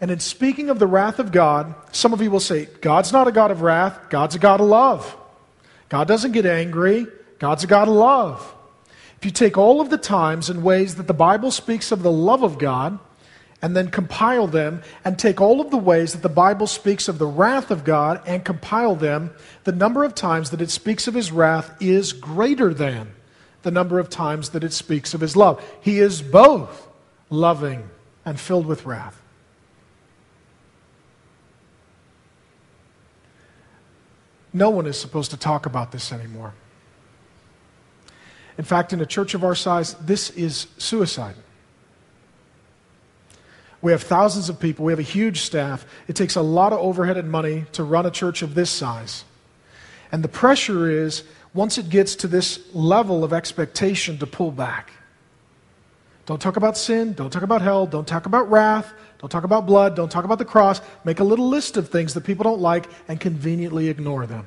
And in speaking of the wrath of God, some of you will say, God's not a God of wrath, God's a God of love. God doesn't get angry, God's a God of love. If you take all of the times and ways that the Bible speaks of the love of God, and then compile them, and take all of the ways that the Bible speaks of the wrath of God and compile them, the number of times that it speaks of His wrath is greater than the number of times that it speaks of His love. He is both loving and filled with wrath. No one is supposed to talk about this anymore. In fact, in a church of our size, this is suicide. We have thousands of people. We have a huge staff. It takes a lot of overhead and money to run a church of this size. And the pressure is, once it gets to this level of expectation, to pull back. Don't talk about sin. Don't talk about hell. Don't talk about wrath. Don't talk about blood. Don't talk about the cross. Make a little list of things that people don't like and conveniently ignore them.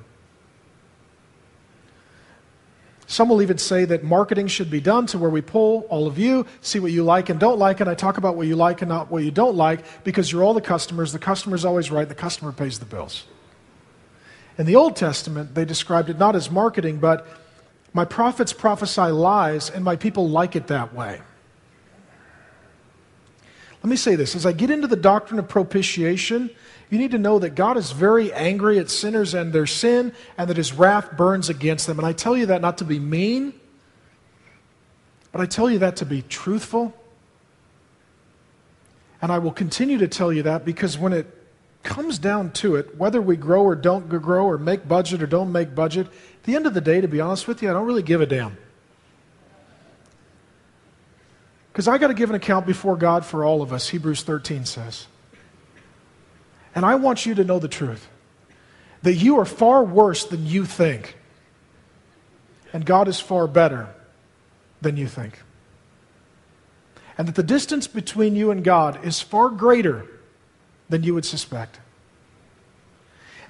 Some will even say that marketing should be done to where we pull all of you, see what you like and don't like, and I talk about what you like and not what you don't like, because you're all the customers. The customer's always right. The customer pays the bills. In the Old Testament, they described it not as marketing, but my prophets prophesy lies, and my people like it that way. Let me say this. As I get into the doctrine of propitiation, you need to know that God is very angry at sinners and their sin, and that His wrath burns against them. And I tell you that not to be mean, but I tell you that to be truthful. And I will continue to tell you that because when it comes down to it, whether we grow or don't grow, or make budget or don't make budget, at the end of the day, to be honest with you, I don't really give a damn. Because I got to give an account before God for all of us, Hebrews 13 says. And I want you to know the truth, that you are far worse than you think, and God is far better than you think. And that the distance between you and God is far greater than you would suspect.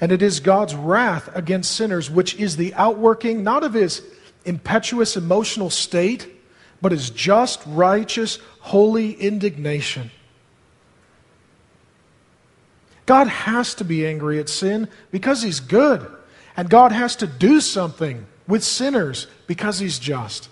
And it is God's wrath against sinners, which is the outworking not of His impetuous emotional state, but His just, righteous, holy indignation. God has to be angry at sin because He's good. And God has to do something with sinners because He's just.